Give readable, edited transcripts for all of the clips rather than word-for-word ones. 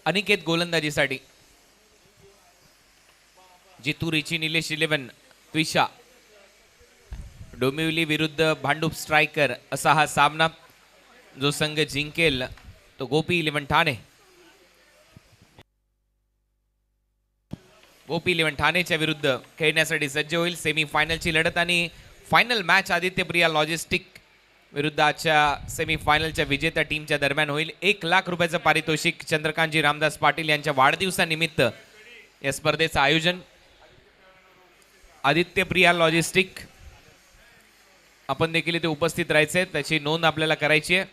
अनिकेत गोलंदाजीसाठी, जितू रिची निलेश 11 त्विषा डोंबिवली विरुद्ध भांडूप स्ट्रायकर असा हा सामना. जो संघ जिंकेल तो गोपी 11 ठाणे. गोपी 11 ठाणेच्या विरुद्ध खेळण्यासाठी सज्ज होईल. सेमी फायनलची लढत आणि final match Aditya Priya logistic विरुद्ध आजच्या सेमी फायनलच्या विजेत्या टीमच्या दरम्यान होईल. 1 लाख रुपयाचं पारितोषिक चंद्रकांतजी रामदास पाटील यांच्या वाढदिवसानिमित्त या स्पर्धेचं आयोजन. आदित्य प्रिया लॉजिस्टिक आपण देखील इथे उपस्थित राहायचे, त्याची नोंद आपल्याला करायची आहे.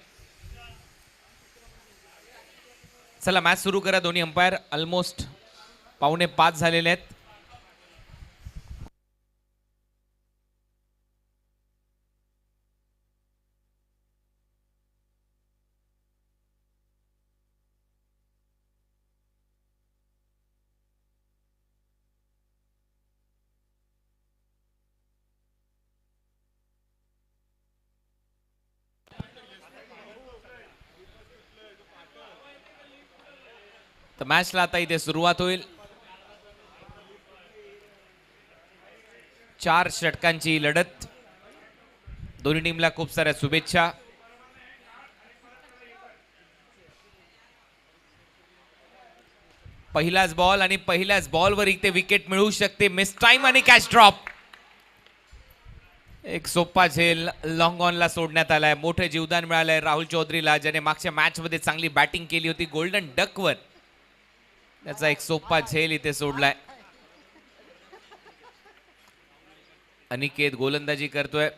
चला मॅच सुरू करा. दोन्ही अंपायर ऑलमोस्ट 4:45 झालेले आहेत. तर मॅचला आता इथे सुरुवात होईल. 4 षटकांची लढत. दोन्ही टीमला खूप साऱ्या शुभेच्छा. पहिलाच बॉल आणि पहिल्याच बॉलवर इथे विकेट मिळू शकते. मिस टाइम आणि कॅच ड्रॉप. एक सोपा झेल लॉंग ऑनला सोडण्यात आलाय. मोठे जीवदान मिळालंय राहुल चौधरीला, ज्याने मागच्या मॅच मध्ये चांगली बॅटिंग केली होती गोल्डन डकवर. त्याचा एक सोपा झेल इथे सोडलाय. अनिकेत गोलंदाजी करतोय.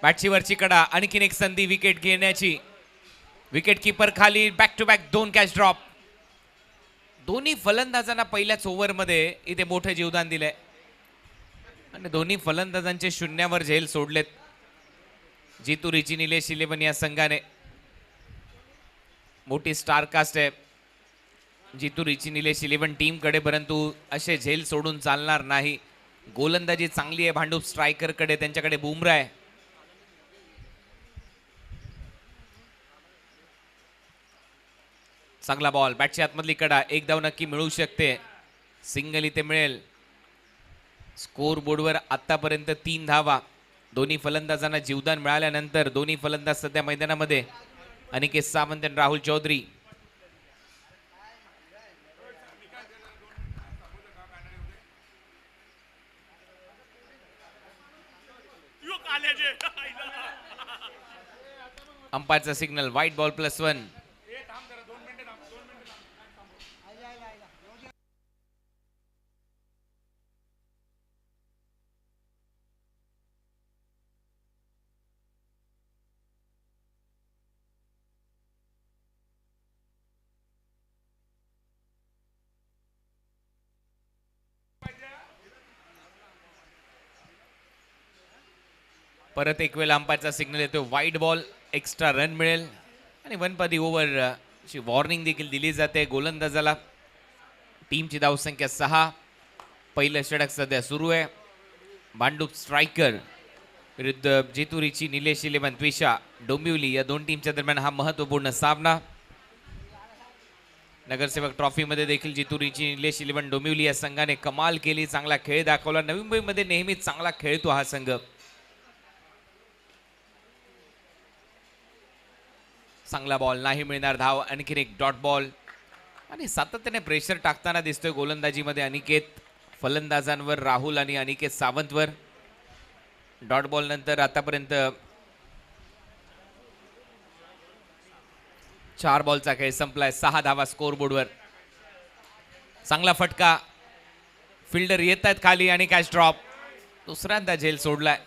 बॅटची वरची कडा. आणखीन एक संधी विकेट घेण्याची. विकेट कीपर खाली. Back to back 2 catch drop. दोन्ही फलंदाजांना पहिल्याच ओव्हरमध्ये इथे मोठे जीवदान दिलंय आणि दोन्ही फलंदाजांचे शून्यावर झेल सोडलेत. जितू रिची निलेश 11 या संघाने. मोठी स्टार कास्ट आहे जितू रिची निलेश 11 टीम कडे, परंतु असे झेल सोडून चालणार नाही. गोलंदाजी चांगली आहे भांडूप स्ट्रायकर कडे. त्यांच्याकडे बुमरा आहे. चांगला बॉल. बॅटची आतमधली कडा. 1 धाव नक्की मिळू शकते. सिंगल इथे मिळेल. स्कोर बोर्डवर आतापर्यंत 3 धावा. दोन्ही फलंदाजांना जीवदान मिळाल्यानंतर दोन्ही फलंदाज सध्या मैदानामध्ये अनिकेत सावंत आणि राहुल चौधरी. अंपायरचा सिग्नल. Wide ball +1. परत एक वेळ अंपायरचा सिग्नल येतो. Wide ball. एक्स्ट्रा रन मिळेल आणि 1 पदी ओव्हर ची वॉर्निंग देखील दिली जाते गोलंदाजाला. टीमची धावसंख्या 6. पहिलं षटक सध्या सुरू आहे. भांडूप स्ट्रायकर विरुद्ध जितू रिची निलेश 11 त्विषा डोंबिवली या दोन टीमच्या दरम्यान हा महत्वपूर्ण सामना. नगरसेवक ट्रॉफी मध्ये देखील जितू रिची निलेश 11 डोंबिवली या संघाने कमाल केली. चांगला खेळ दाखवला. नवी मुंबईमध्ये नेहमीच चांगला खेळतो हा संघ. चांगला बॉल. नाही मिळणार धाव. आणखीन एक डॉट बॉल आणि सातत्याने प्रेशर टाकताना दिसतोय गोलंदाजीमध्ये अनिकेत. फलंदाजांवर राहुल आणि अनिकेत सावंतवर. डॉट बॉल नंतर आतापर्यंत 4 बॉलचा खेळ संपलाय. 6 धावा स्कोर बोर्डवर. चांगला फटका. फिल्डर येत आहेत खाली आणि कॅच ड्रॉप. दुसऱ्यांदा झेल सोडलाय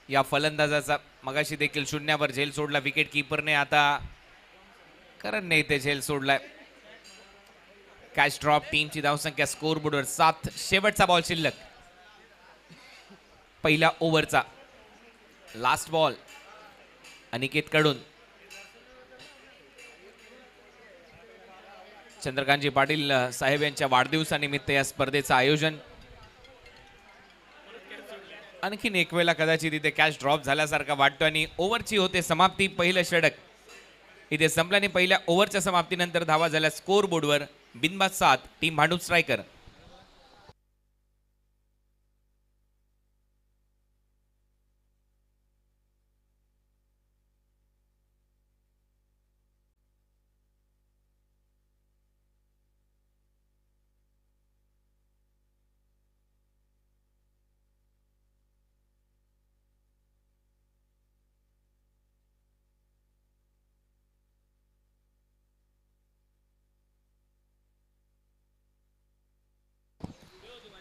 या फलंदाजाचा. मगाशी देखील शून्यावर झेल सोडला विकेट कीपरने. आता करणने इथे झेल सोडलाय. Catch drop. टीमची धावसंख्या स्कोर बोर्डवर 7. शेवटचा बॉल शिल्लक पहिल्या ओव्हरचा. लास्ट बॉल अनिकेत कडून. चंद्रकांतजी पाटील साहेब यांच्या वाढदिवसानिमित्त या स्पर्धेचं आयोजन. आणखीन एक वेळेला कदाचित इथे कॅच ड्रॉप झाल्यासारखा वाटतो आणि ओव्हरची होते समाप्ती. पहिलं षटक इथे संपल्याने पहिल्या ओव्हरच्या समाप्तीनंतर धावा झाल्या स्कोर बोर्डवर बिनबाद 7 टीम भांडूप स्ट्रायकर.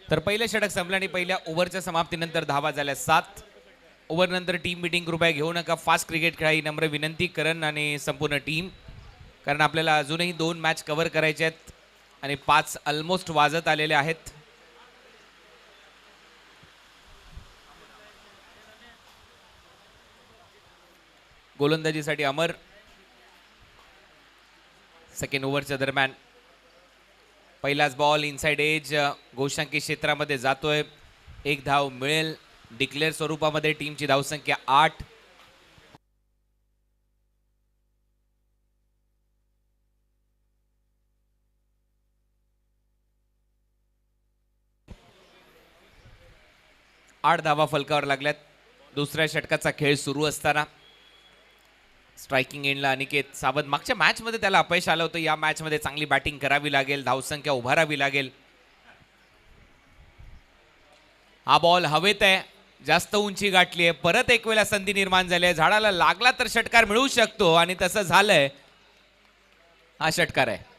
तर पहिलं षटक संपलं आणि पहिल्या ओव्हरच्या समाप्तीनंतर धावा झाल्या 7. ओव्हर नंतर टीम मीटिंग कृपया घेऊ नका. फास्ट क्रिकेट खेळा ही नम्र विनंती करण आणि संपूर्ण टीम, कारण आपल्याला अजूनही 2 मॅच कव्हर करायचे आहेत आणि 5 ऑलमोस्ट वाजत आलेले आहेत. गोलंदाजीसाठी अमर सेकंड ओव्हरच्या दरम्यान पहिलाच बॉल इनसाइड एज गोशांकी क्षेत्रामध्ये जातोय. 1 धाव मिळेल. डिक्लेअर स्वरूपामध्ये टीमची धावसंख्या 8. धावा फलकावर लागल्यात. दुसऱ्या षटकाचा खेळ सुरू असताना स्ट्रायकिंग एंडला अनिकेत सावंत. मागच्या मॅच मध्ये त्याला अपयश आलं होतं. या मॅच मध्ये चांगली बॅटिंग करावी लागेल, धावसंख्या उभारावी लागेल. हा बॉल हवेत आहे, जास्त उंची गाठली आहे. परत एक वेळा संधी निर्माण झाली आहे. झाडाला लागला तर षटकार मिळू शकतो आणि तसं झालंय. हा षटकार आहे.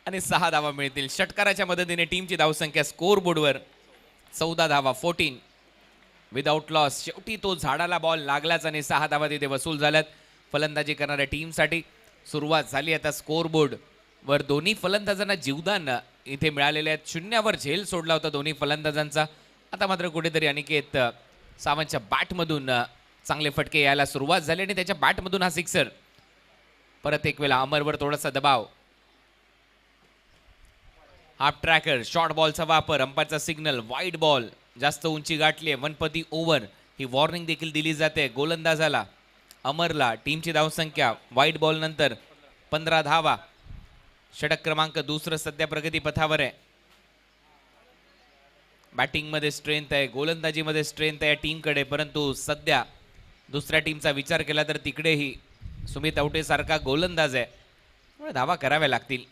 आणि 6 धावा मिळतील. षटकाराच्या मदतीने टीमची धावसंख्या स्कोर बोर्डवर 14 धावा 14 विदाउट लॉस. शेवटी तो झाडाला बॉल लागलाच आणि 6 धावा तिथे वसूल झाल्यात. फलंदाजी करणाऱ्या टीमसाठी सुरुवात झाली. आता स्कोर बोर्ड वर दोन्ही फलंदाजांना जीवदान इथे मिळालेले आहेत. 0वर झेल सोडला होता दोन्ही फलंदाजांचा. आता मात्र कुठेतरी अनिकेत सावंतच्या बॅटमधून चांगले फटके यायला सुरुवात झाली आणि त्याच्या बॅटमधून हा सिक्सर. परत एक वेळा अमरवर थोडासा दबाव. हाफ ट्रॅकर शॉर्ट बॉलचा वापर. अंपायरचा सिग्नल वाईड बॉल. जास्त उंची गाठली आहे. वनपती ओव्हर ही वॉर्निंग देखील दिली जाते गोलंदाजाला अमरला. टीमची धावसंख्या वाईड बॉल नंतर 15 धावा. षटक क्रमांक 2 सध्या प्रगती पथावर आहे. बॅटिंग मध्ये स्ट्रेंथ आहे, गोलंदाजीमध्ये स्ट्रेंथ आहे या टीमकडे, परंतु सध्या दुसऱ्या टीमचा विचार केला तर तिकडेही सुमित औटे सारखा गोलंदाज आहे. धावा कराव्या लागतील.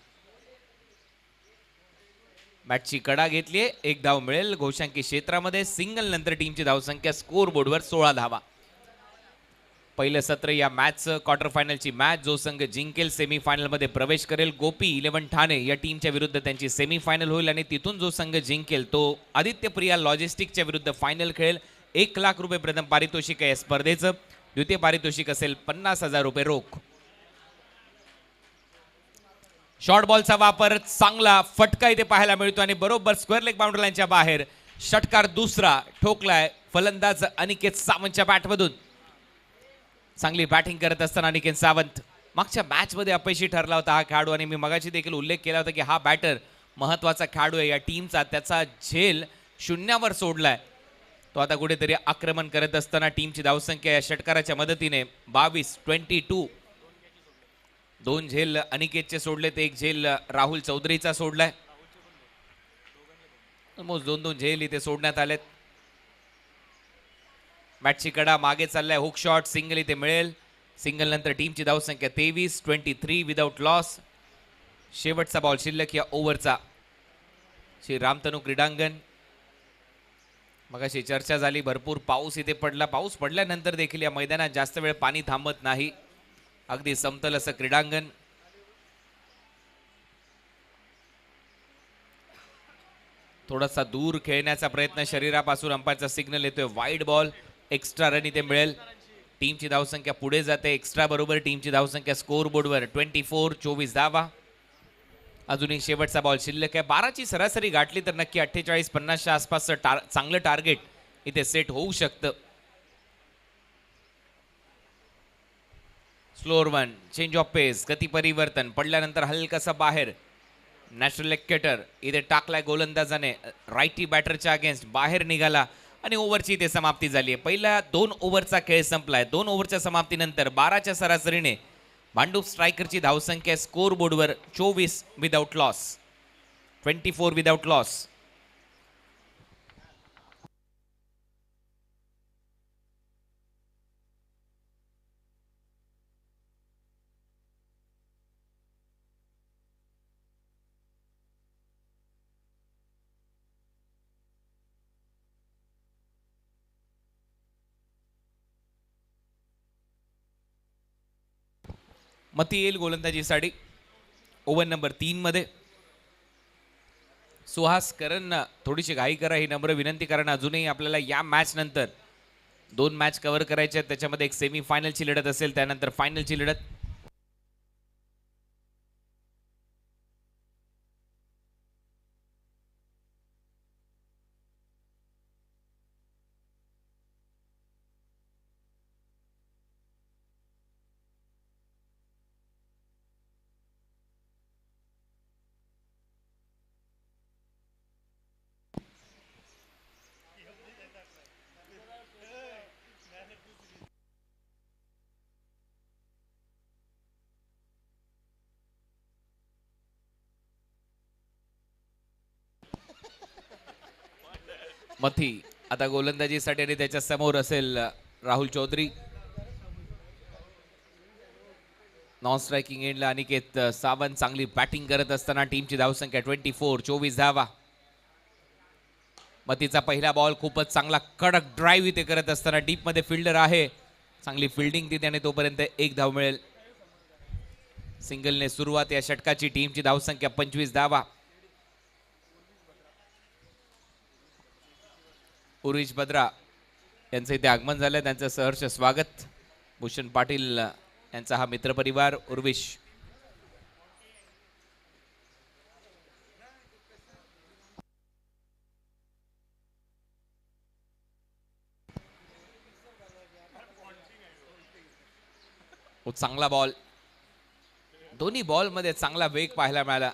बॅटची कडा घेतलीये. 1 धाव मिळेल. घोषांकी क्षेत्रामध्ये सिंगल नंतर टीमची धावसंख्या स्कोर बोर्डवर 16 धावा. पहिलं सत्र या मॅचचं क्वार्टर फायनलची मॅच. जो संघ जिंकेल सेमीफायनल मध्ये प्रवेश करेल. गोपी 11 ठाणे या टीमच्या विरुद्ध त्यांची सेमीफायनल होईल आणि तिथून जो संघ जिंकेल तो आदित्य प्रिया लॉजिस्टिकच्या विरुद्ध फायनल खेळेल. 1 लाख रुपये प्रथम पारितोषिक आहे या स्पर्धेचं. द्वितीय पारितोषिक असेल 50,000 रुपये रोख. शॉर्ट बॉलचा वापर. चांगला फटका इथे पाहायला मिळतो आणि बरोबर स्क्वेअर लेग बाउंड्री लाईनच्या बाहेर. षटकार दुसरा ठोकलाय फलंदाज अनिकेत सावंतच्या बॅटमधून. चांगली बॅटिंग करत असताना अनिकेत सावंत मागच्या मॅच मध्ये अपयशी ठरला होता हा खेळाडू आणि मी मगाशी देखील उल्लेख केला होता की हा बॅटर महत्वाचा खेळाडू आहे या टीमचा. त्याचा झेल 0वर सोडलाय. तो आता कुठेतरी आक्रमण करत असताना टीमची धावसंख्या या षटकाराच्या मदतीने 22-22. 2 झेल अनिकेतचे सोडलेत. 1 झेल राहुल चौधरीचा सोडलाय. ऑलमोस्ट 2-2 झेल इथे सोडण्यात आलेत. बॅटची कडा मागे चाललाय. हुक शॉट सिंगल इथे मिळेल. सिंगल नंतर टीमची धावसंख्या 23-23 विदाउट लॉस. शेवटचा बॉल शिल्लक या ओव्हरचा. श्री रामतनू क्रीडांगण. मगाशी चर्चा झाली. भरपूर पाऊस इथे पडला. पाऊस पडल्यानंतर देखील या मैदानात जास्त वेळ पाणी थांबत नाही. अगदी समतल असं क्रीडांगण. थोडासा दूर खेळण्याचा प्रयत्न शरीरापासून. अंपायरचा सिग्नल येतोय वाईड बॉल. एक्स्ट्रा रन इथे मिळेल. टीमची धावसंख्या पुढे जाते. एक्स्ट्रा बरोबर टीमची धावसंख्या स्कोर बोर्डवर 24 धावा. अजूनही शेवटचा बॉल शिल्लक आहे. 12ची सरासरी गाठली तर नक्की 48-50च्या आसपासचं चांगलं टार्गेट इथे सेट होऊ शकतं. स्लोअर वन, चेंज ऑफ पेस, गती परिवर्तन, पडल्यानंतर हलकासा बाहेर. नॅचरल कटर इथे टाकलाय गोलंदाजाने राईटी बॅटरच्या अगेन्स्ट, बाहेर निघाला आणि ओव्हरची इथे समाप्ती झाली आहे. पहिल्या 2 ओव्हरचा खेळ संपलाय. 2 ओव्हरच्या समाप्तीनंतर 12च्या सरासरीने भांडूप स्ट्रायकरची धावसंख्या स्कोर बोर्डवर 24 विदाउट लॉस, 24 विदाउट लॉस. मती येईल गोलंदाजीसाठी ओव्हर नंबर 3 मध्ये. सुहास करण थोडीशी घाई करा ही नम्र विनंती, कारण अजूनही आपल्याला या मॅच नंतर 2 मॅच कव्हर करायचे आहेत. त्याच्यामध्ये एक सेमी फायनलची लढत असेल, त्यानंतर फायनलची लढत. मथी आता गोलंदाजीसाठी आणि त्याच्या समोर असेल राहुल चौधरी. नॉन स्ट्रायकिंग एंडला अनिकेत सावंत चांगली बॅटिंग करत असताना टीमची धावसंख्या 24, 24 धावा. मतीचा पहिला बॉल खूपच चांगला कडक ड्राईव्ह इथे करत असताना डीप मध्ये फिल्डर आहे, चांगली फिल्डिंग तिथे आणि तोपर्यंत 1 धाव मिळेल. सिंगलने सुरुवात या षटकाची. टीमची धावसंख्या 25 धावा. उर्विश बद्रा यांचं इथे आगमन झालं, त्यांचं सहर्ष स्वागत. भूषण पाटील यांचा हा मित्रपरिवार उर्विश. चांगला बॉल, दोन्ही बॉल मध्ये चांगला वेग पाहायला मिळाला.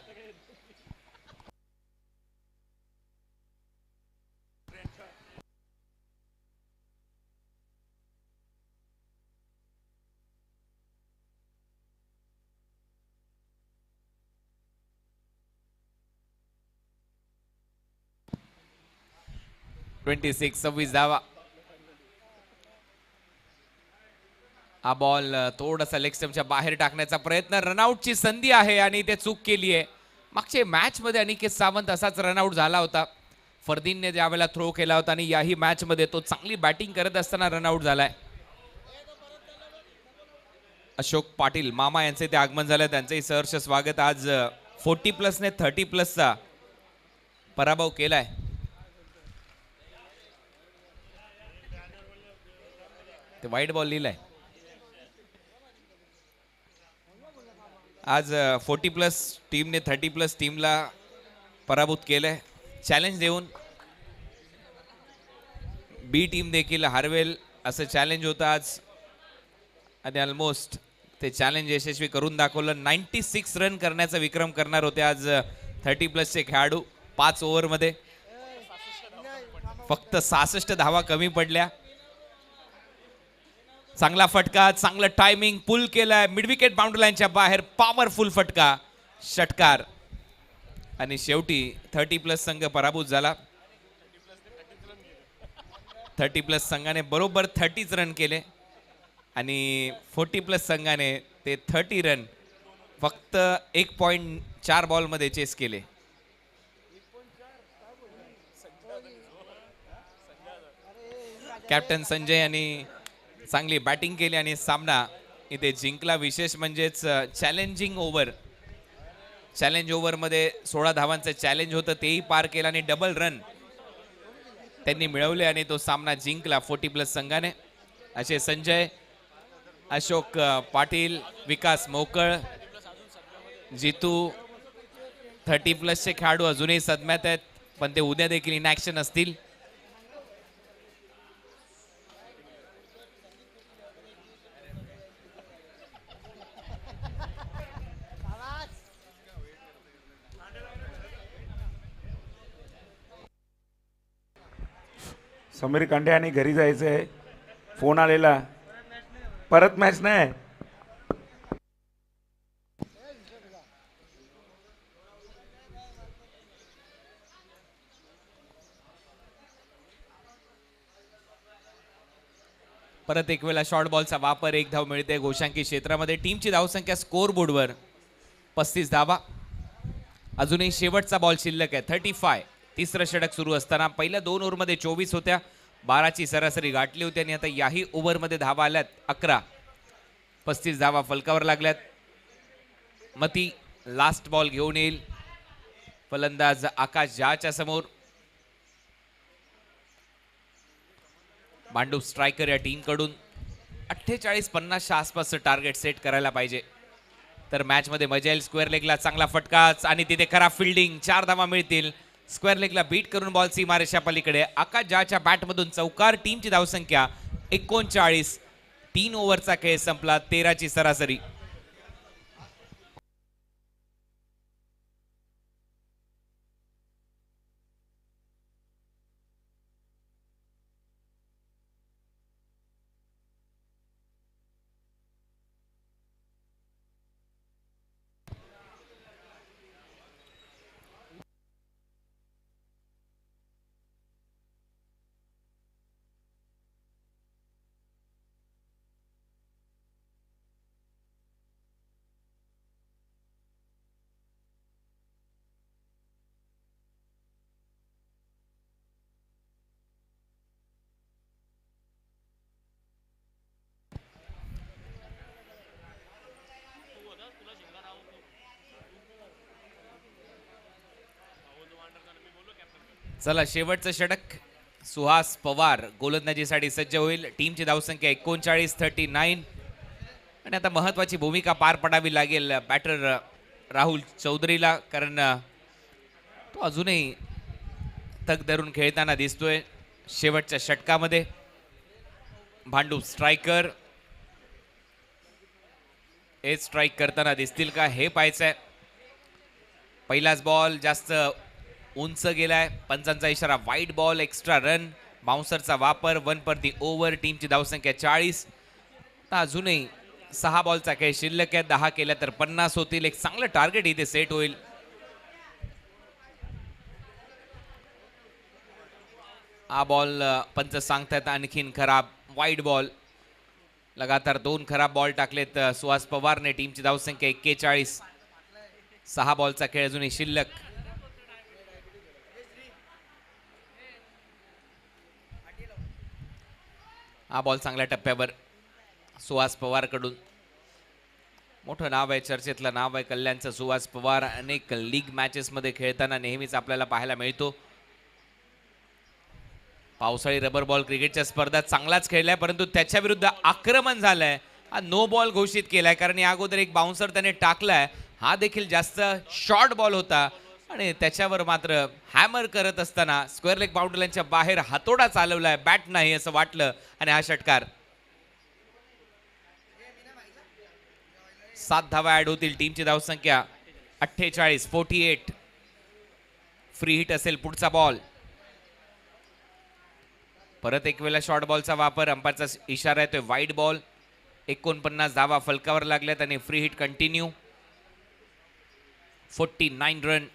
सव्वीस धावा. हा बॉल थोडासा लेग स्टंपच्या बाहेर टाकण्याचा प्रयत्न, रनआउटची संधी आहे आणि ते चूक केली आहे. मागच्या मॅच मध्ये अनिकेत सावंत असाच रनआउट झाला होता. फरदीनने ज्यावेळेला थ्रो केला होता आणि याही मॅच मध्ये तो चांगली बॅटिंग करत असताना रनआउट झालाय. अशोक पाटील मामा यांचे ते आगमन झालं, त्यांचंही सहर्ष स्वागत. आज 40+ ने 30+ पराभव केलाय. ते वाईट बॉल लिहिलाय. आज 40+ टीमने 30+ टीमला पराभूत केलंय. चॅलेंज देऊन बी टीम देखील हारवेल असं चॅलेंज होतं आज आणि ऑलमोस्ट ते चॅलेंज यशस्वी करून दाखवलं. 96 रन करण्याचा विक्रम करणार होते आज 30+ चे खेळाडू. 5 ओव्हरमध्ये फक्त 66 धावा कमी पडल्या. चांगला फटका, चांगलं टायमिंग, पुल केलाय मिडविकेट बाउंड्री लाईनच्या बाहेर. पॉवरफुल फटका, षटकार आणि शेवटी 30+ संघ पराभूत झाला. 30+ संघाने बरोबर 30 रन केले आणि 40+ संघाने ते 30 रन फक्त 1.4 बॉलमध्ये चेस केले. कॅप्टन संजय यांनी चांगली बॅटिंग केली आणि सामना इथे जिंकला. विशेष म्हणजेच चॅलेंजिंग ओव्हर, चॅलेंज ओव्हरमध्ये 16 धावांचं चॅलेंज होतं, तेही पार केलं आणि डबल रन त्यांनी मिळवले आणि तो सामना जिंकला 40+ संघाने. असे संजय, अशोक पाटील, विकास मोकळ, जितू 30+ चे खेळाडू अजूनही सदम्यात आहेत, पण ते उद्या देखील इन ॲक्शन असतील. समीर कांडे आणि घरी जायचं आहे. फोन आलेला, परत मॅच नाही. परत एक वेळा शॉर्ट बॉलचा वापर, एक धाव मिळते गोशांकी क्षेत्रामध्ये. टीमची धावसंख्या स्कोर बोर्डवर 35 धावा. अजूनही शेवटचा बॉल शिल्लक आहे. 35. तिसरं षटक सुरू असताना पहिल्या 2 ओव्हरमध्ये 24 होत्या, 12ची सरासरी गाठली होती आणि आता याही ओव्हरमध्ये धावा आल्यात 11. 35 धावा फलकावर लागल्यात. मती लास्ट बॉल घेऊन येईल. फलंदाज आकाश झाच्या समोर. भांडूप स्ट्रायकर या टीम कडून 48-50च्या आसपासचं टार्गेट सेट करायला पाहिजे, तर मॅच मध्ये मजा येईल. स्क्वेअर लेगला चांगला फटकाच आणि तिथे खराब फिल्डिंग. 4 धावा मिळतील. स्क्वेअर लेगला बीट करून बॉल सीमारेषा पलीकडे. आकाश झाच्या बॅटमधून चौकार. टीमची धावसंख्या 39. 3 ओव्हरचा खेळ संपला. 13ची सरासरी. चला शेवटचं षटक. सुहास पवार गोलंदाजीसाठी सज्ज होईल. टीमची धावसंख्या 39-39 आणि आता महत्वाची भूमिका पार पडावी लागेल बॅटर राहुल चौधरीला, कारण तो अजूनही तग धरून खेळताना दिसतोय. शेवटच्या षटकामध्ये भांडूप स्ट्रायकर हे स्ट्राईक करताना दिसतील का हे पाहायचंय. पहिलाच बॉल जास्त उंच गेलाय. पंचांचा इशारा वाईड बॉल. Extra run. बाउन्सरचा वापर. 1 पर दी ओव्हर. टीमची धावसंख्या 40. अजूनही 6 बॉलचा खेळ शिल्लक आहे. 10 केल्या तर 50 होतील. एक चांगलं टार्गेट इथे सेट होईल. हा बॉल पंच सांगतात आणखीन खराब. Wide ball. लगातार 2 खराब बॉल टाकलेत सुहास पवारने. टीमची धावसंख्या 41. 6 बॉलचा खेळ अजूनही शिल्लक. हा बॉल चांगल्या टप्प्यावर सुहास पवार कडून. मोठं नाव आहे, चर्चेतलं नाव आहे कल्याणचं सुहास पवार. अनेक लीग मॅचेस मध्ये खेळताना नेहमीच आपल्याला पाहायला मिळतो. पावसाळी रबर बॉल क्रिकेटच्या स्पर्धात चांगलाच खेळलाय, परंतु त्याच्या विरुद्ध आक्रमण झालंय. हा नो बॉल घोषित केलाय, कारण या अगोदर एक बाउन्सर त्याने टाकलाय. हा देखील जास्त शॉर्ट बॉल होता आणि त्याच्यावर मात्र हॅमर करत असताना स्क्वेअर लेग बाउंड्री लाईनच्या बाहेर हातोडा चालवलाय. बॅट नाही असं वाटलं आणि हा षटकार. 7 धावा ऍड होतील. टीमची धावसंख्या 48. फ्री हिट असेल पुढचा बॉल. परत एक वेळा शॉर्ट बॉलचा वापर. अंपायरचा इशारा येतोय वाईड बॉल. 49 धावा फलकावर लागल्यात आणि फ्री हिट कंटिन्यू. 49 रन.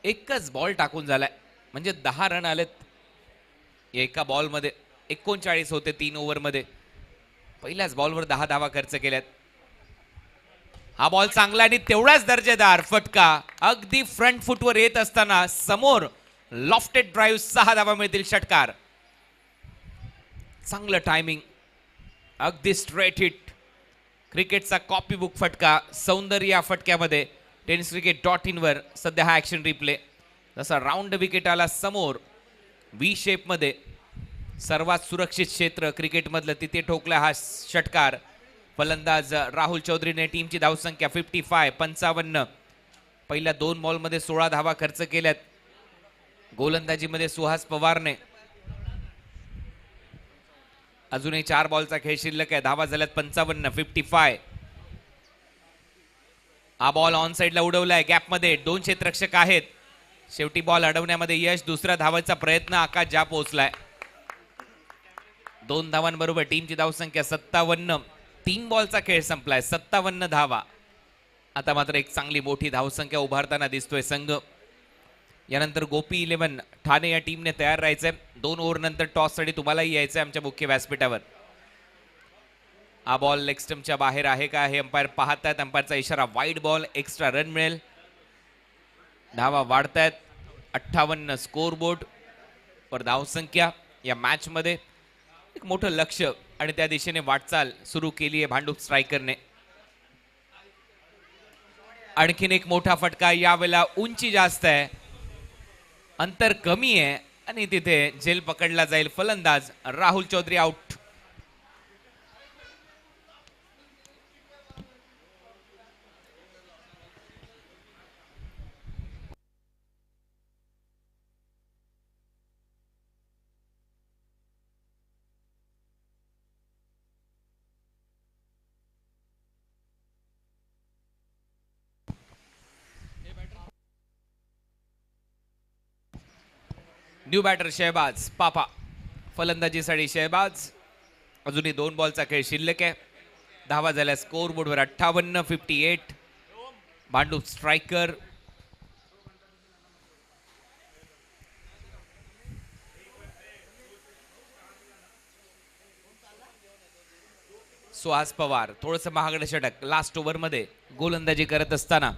एकच बॉल टाकून झालाय, म्हणजे 10 रन आलेत एका बॉलमध्ये. 39 होते 3 ओव्हरमध्ये. पहिल्याच बॉलवर 10 धावा खर्च केल्यात. हा बॉल चांगला आणि तेवढाच दर्जेदार फटका. अगदी फ्रंट फुटवर येत असताना समोर लॉफ्टेड ड्राईव्ह. 6 धावा मिळतील. षटकार. चांगलं टायमिंग. अगदी स्ट्रेट हिट. क्रिकेटचा कॉपी बुक फटका. सौंदर्य या फटक्यामध्ये. tenniscricket.in वर सध्या हा ऍक्शन रिप्ले. जसा राऊंड विकेट आला समोर व्ही शेप मध्ये, सर्वात सुरक्षित क्षेत्र क्रिकेटमधलं, तिथे ठोकला हा षटकार. फलंदाज राहुल चौधरीने टीमची धावसंख्या 55. पहिल्या 2 बॉलमध्ये 16 धावा खर्च केल्यात. गोलंदाजीमध्ये सुहास पवारने. अजूनही 4 बॉलचा खेळ शिल्लक आहे. धावा झाल्यात 55. हा बॉल ऑन साइडला उडवलाय. गॅपमध्ये 2 क्षेत्ररक्षक आहेत. शेवटी बॉल अडवण्यामध्ये यश. दुसऱ्या धावाचा प्रयत्न आकाश ज्या पोहोचलाय. 2 धावांबरोबर टीमची धावसंख्या 57. 3 बॉलचा खेळ संपलाय. 57 धावा. आता मात्र एक चांगली मोठी धावसंख्या उभारताना दिसतोय संघ. यानंतर गोपी 11 ठाणे या टीमने तयार राहायचंय. 2 ओव्हर नंतर टॉस साठी तुम्हालाही यायचंय आमच्या मुख्य व्यासपीठावर. हा बॉल लेग स्टंपच्या बाहेर आहे का हे अंपायर पाहतायत. अंपायरचा इशारा वाईड बॉल. एक्स्ट्रा रन मिळेल. धावा वाढतायत. 58 स्कोर बोर्ड वर धावसंख्या. या मॅच मध्ये एक मोठं लक्ष आणि त्या दिशेने वाटचाल सुरू केली आहे भांडूप स्ट्रायकरने. आणखीन एक मोठा फटका. यावेळेला उंची जास्त आहे, अंतर कमी आहे आणि तिथे झेल पकडला जाईल. फलंदाज Rahul Chaudhari out. New batter Shahbaz Papa. फलंदाजीसाठी शहबाज. अजूनही 2 बॉलचा खेळ शिल्लक आहे. धावा झाल्या स्कोर बोर्डवर 58. 58 भांडूप स्ट्रायकर. सुहास पवार थोडस महागडं षटक लास्ट ओव्हर मध्ये गोलंदाजी करत असताना.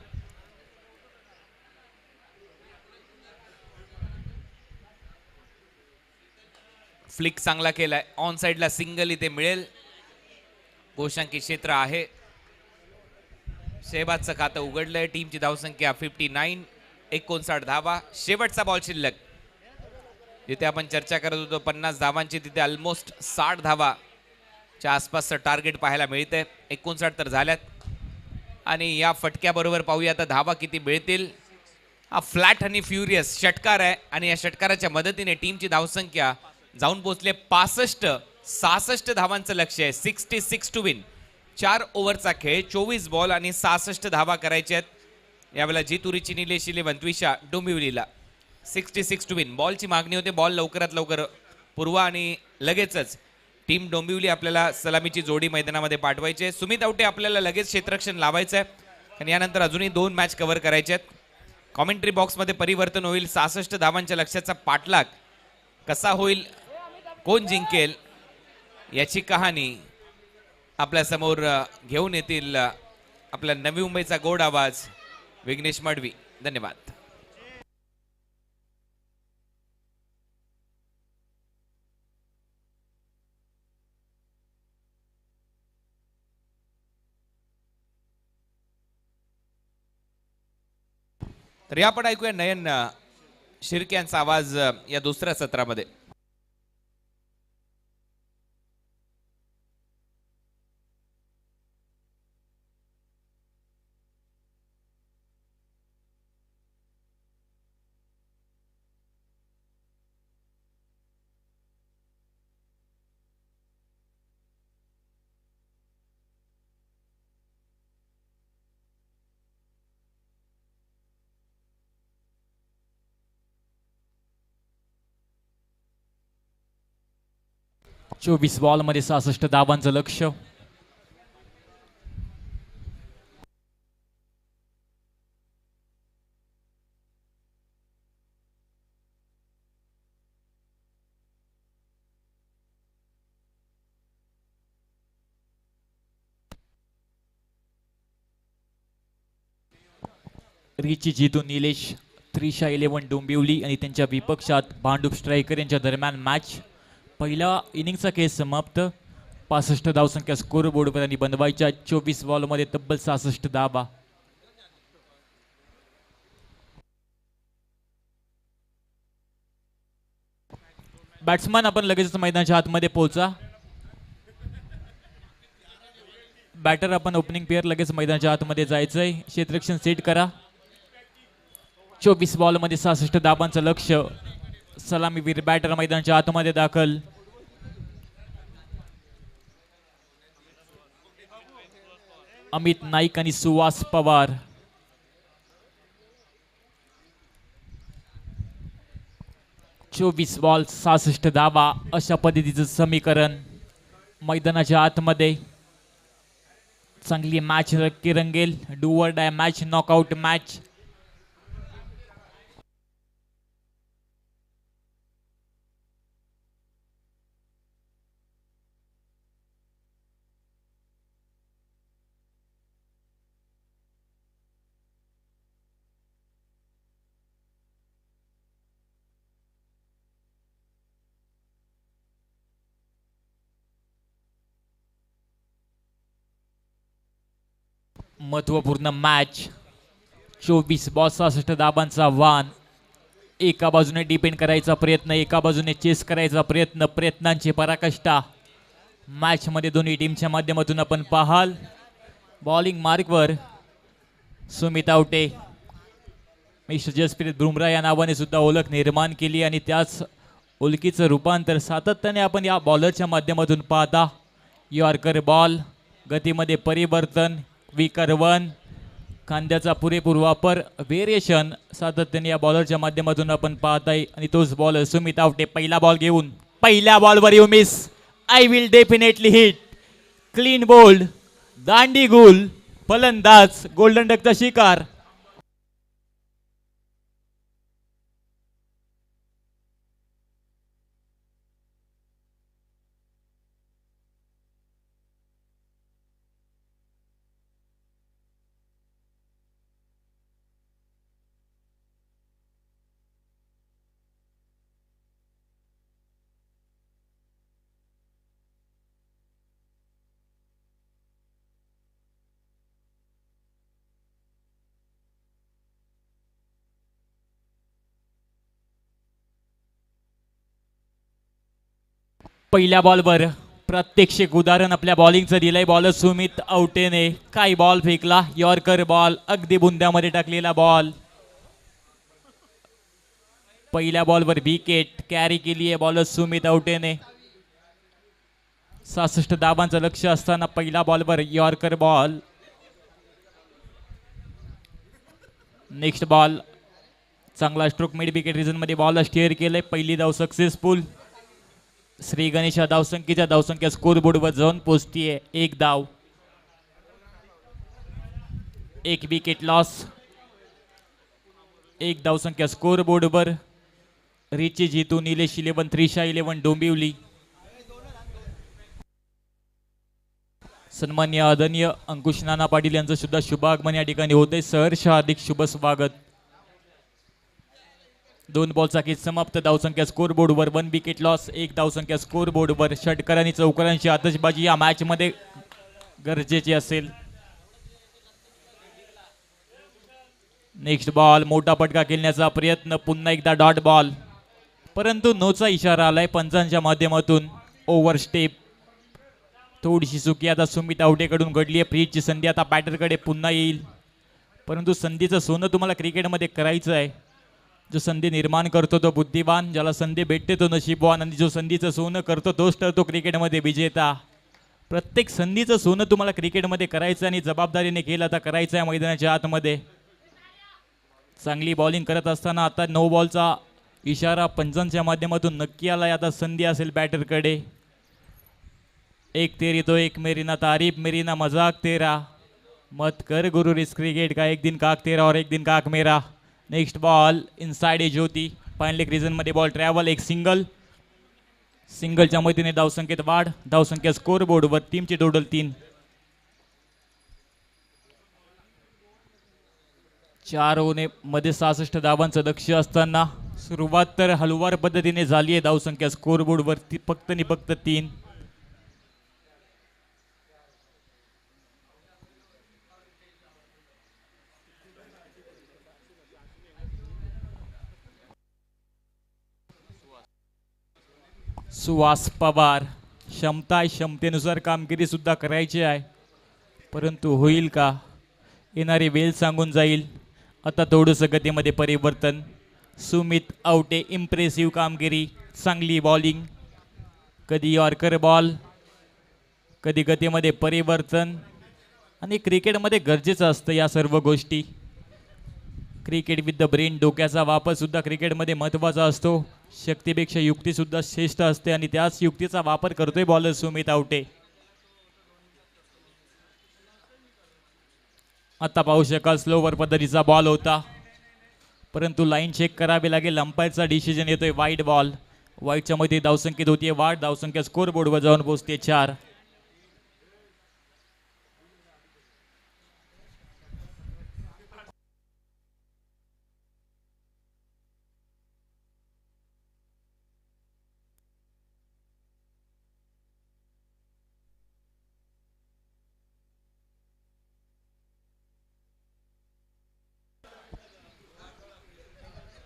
फ्लिक चांगला केलाय. ऑन साइडला सिंगल इथे मिळेल. गोशांकी क्षेत्र आहे. शहबाजचं खातं उघडलंय. टीमची धावसंख्या 59. 59 धावा. शेवटचा बॉल शिल्लक. जिथे आपण चर्चा करत होतो 50 धावांची, तिथे ऑलमोस्ट 60 धावा च्या आसपासचं टार्गेट पाहायला मिळतंय. 59 तर झाल्यात आणि या फटक्याबरोबर पाहूया आता धावा किती मिळतील. हा फ्लॅट आणि फ्युरियस षटकार आहे आणि या षटकाराच्या मदतीने टीमची धावसंख्या जाऊन पोहोचले 65. 66 धावांचं लक्ष आहे. 66 टू विन. 4 ओव्हरचा खेळ. 24 बॉल आणि 66 धावा करायच्या आहेत. यावेळेला जितुरीची निलेश 11 त्विषा डोंबिवलीला. 66 to win. बॉलची मागणी होते. बॉल लवकरात लवकर पुरवा आणि लगेचच टीम डोंबिवली आपल्याला सलामीची जोडी मैदानामध्ये पाठवायची आहे. सुमित आवटे आपल्याला लगेच क्षेत्ररक्षण लावायचं आहे आणि यानंतर अजूनही 2 मॅच कव्हर करायचे आहेत. कॉमेंट्री बॉक्समध्ये परिवर्तन होईल. 66 धावांच्या लक्ष्याचा पाठलाग कसा होईल, कोण जिंकेल याची कहाणी आपल्या समोर घेऊन येतील आपल्या नवी मुंबईचा गोड आवाज विघ्नेश मडवी. धन्यवाद. तर आपण ऐकूया नयन शिर्के यांचा आवाज या दुसऱ्या सत्रामध्ये. चोवीस बॉल मध्ये 66 धावांचं लक्ष. रिची जितू निलेश, त्रिशा 11 डोंबिवली आणि त्यांच्या विपक्षात भांडूप स्ट्रायकर यांच्या दरम्यान मॅच. पहिला इनिंगचा खेळ समाप्त. 65 धावसंख्या स्कोर बोर्डवर आणि बनवायच्या 24 बॉलमध्ये तब्बल 66 धावा. बॅट्समन आपण लगेचच मैदानाच्या आतमध्ये पोहोचा. बॅटर आपण ओपनिंग पेअर लगेच मैदानाच्या आतमध्ये जायचंय. क्षेत्ररक्षण सेट करा. 24 बॉलमध्ये 66 धावांचं लक्ष. सलामीवीर बॅटर मैदानाच्या आतमध्ये दाखल. अमित नाईक आणि सुहास पवार. 24 बॉल 66 धावा अशा पद्धतीचं समीकरण मैदानाच्या आतमध्ये. चांगली मॅच नक्की रंगेल. Do or die match, knockout match. महत्वपूर्ण मॅच. 24 बॉल 66 धाबांचा वान. एका बाजूने डिपेंड करायचा प्रयत्न, एका बाजूने चेस करायचा प्रयत्न, प्रयत्नांची पराकाष्ठा मॅच मध्ये दोन्ही टीमच्या माध्यमातून आपण पाहाल. बॉलिंग मार्कवर सुमित आवटे, मिस्टर जसप्रीत बुमराह या नावाने सुद्धा ओळख निर्माण केली आणि त्याच ओळखीचं रूपांतर सातत्याने आपण या बॉलरच्या माध्यमातून पाहता. यॉर्कर बॉल, गतीमध्ये परिवर्तन, विकर वन, खांद्याचा पुरेपूर वापर, व्हेरिएशन सातत्याने या बॉलरच्या माध्यमातून आपण पाहताय. आणि तोच बॉलर सुमित आवटे पहिला बॉल घेऊन, पहिल्या बॉलवर you miss, I will definitely hit, clean bowled, दांडी गुल, फलंदाज गोल्डन डकचा शिकार. पहिल्या बॉलवर प्रात्यक्षिक उदाहरण आपल्या बॉलिंगचं दिलंय बॉलर सुमित आवटेने. काय बॉल फेकला, यॉर्कर बॉल, अगदी बुंद्यामध्ये टाकलेला बॉल. पहिल्या बॉलवर विकेट कॅरी केली आहे बॉलर सुमित आवटेने. 66 धाबांचं लक्ष असताना पहिल्या बॉलवर यॉर्कर बॉल. नेक्स्ट बॉल, चांगला स्ट्रोक मिड विकेट रिजन मध्ये बॉलला स्टेअर केलंय. पहिली धाव सक्सेसफुल. श्री गणेशा धावसंख्या स्कोर बोर्डवर जाऊन पोहोचतीये. एक धाव, एक विकेट लॉस, एक धावसंख्या स्कोर बोर्डवर. रिची जीतू, निलेश 11, त्रिशा 11 डोंबिवली. सन्मान्य आदरणीय अंकुश नाना पाटील यांचं सुद्धा शुभागमन या ठिकाणी होते. सहर्ष हार्दिक शुभ स्वागत. 2 बॉलचा खेळ समाप्त. धावसंख्या स्कोर बोर्डवर 1 विकेट लॉस, एक धावसंख्या स्कोर बोर्डवर. षटकार आणि चौकारांची आतषबाजी या मॅच मध्ये गरजेची असेल. नेक्स्ट बॉल, मोठा फटका खेळण्याचा प्रयत्न, पुन्हा एकदा डॉट बॉल, परंतु नोचा इशारा आलाय पंचांच्या माध्यमातून. ओव्हर स्टेप, थोडीशी चुकी आता सुमित आवटेकडून घडली आहे. फ्रीजची संधी आता बॅटरकडे पुन्हा येईल, परंतु संधीचं सोनं तुम्हाला क्रिकेटमध्ये करायचं आहे. जो संधी निर्माण करतो तो बुद्धिवान, ज्याला संधी भेटते तो नशीबवान, आणि जो संधीचं सोनं करतो तोच ठरतो क्रिकेटमध्ये विजेता. प्रत्येक संधीचं सोनं तुम्हाला क्रिकेटमध्ये करायचं आणि जबाबदारीने केलं आता करायचं आहे मैदानाच्या आतमध्ये. चांगली बॉलिंग करत असताना आता 9 बॉलचा इशारा पंचांच्या माध्यमातून नक्की आलाय. आता संधी असेल बॅटरकडे. एक तेरी तो एक मेरी ना तारीफ, मेरी ना मजाक तेरा, मत कर गुरु रिस्क क्रिकेट का, एक दिन काक तेरा और एक दिन काक मेरा. नेक्स्ट बॉल, इनसाइड ए ज्योती, फाईन लेग रिजन मध्ये बॉल ट्रॅव्हल, एक सिंगल. सिंगलच्या मदतीने धावसंख्येत वाढ. धावसंख्या स्कोर बोर्डवर टीमची टोटल 3. 4 ओव्हर मध्ये 66 धावांचं लक्ष असताना सुरुवात तर हलवार पद्धतीने झाली आहे. धावसंख्या स्कोर बोर्डवर फक्त आणि फक्त 3. सुहास पवार, क्षमतेनुसार कामगिरी सुद्धा करायची आहे, परंतु होईल का, येणारी वेळ सांगून जाईल. आता थोडंसं गतीमध्ये परिवर्तन. सुमित आवटे, इम्प्रेसिव्ह कामगिरी, चांगली बॉलिंग, कधी यॉर्कर बॉल, कधी गतीमध्ये परिवर्तन, आणि क्रिकेटमध्ये गरजेचं असतं या सर्व गोष्टी. क्रिकेट विथ द ब्रेन, डोक्याचा वापर सुद्धा क्रिकेटमध्ये महत्त्वाचा असतो. शक्तीपेक्षा युक्ती सुद्धा श्रेष्ठ असते आणि त्याच युक्तीचा वापर करतोय बॉलर सुमित आवटे. आता पाहू शकाल स्लोवर पद्धतीचा बॉल होता, परंतु लाईन चेक करावी लागेल. अंपायरचा डिसिजन येतोय वाईड बॉल. वाईडच्या मध्ये धावसंख्येत होतीये वाढ. धावसंख्या स्कोर बोर्डवर जाऊन पोहोचते 4.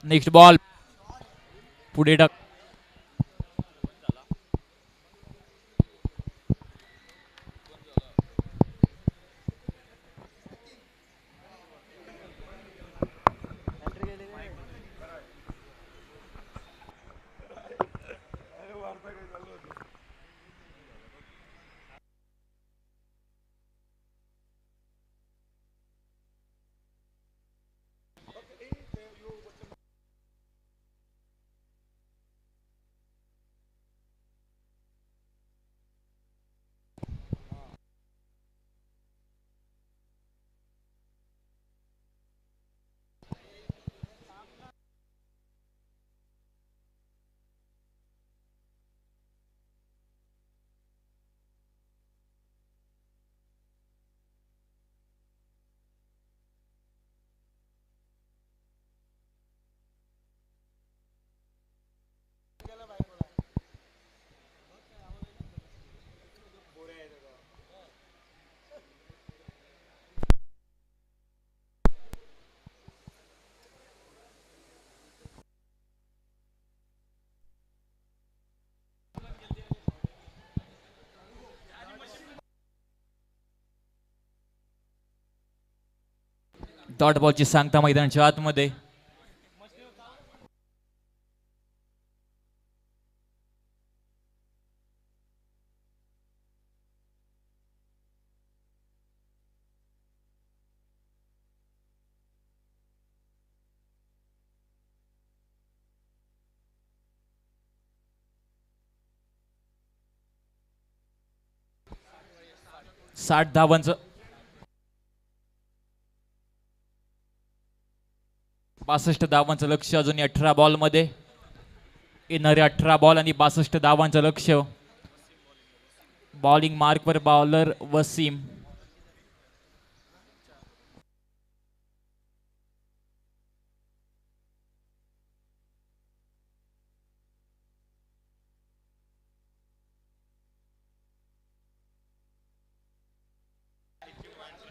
नेक्स्ट बॉल पुढे टाक. डॉट बॉलची सांगता मैदानाच्या आतमध्ये. साठ धावांचं 62 धावांचं लक्ष अजून 18 बॉल मध्ये. येणारे 18 बॉल आणि 62 धावांचं लक्ष. बॉलिंग मार्कवर बॉलर वसीम.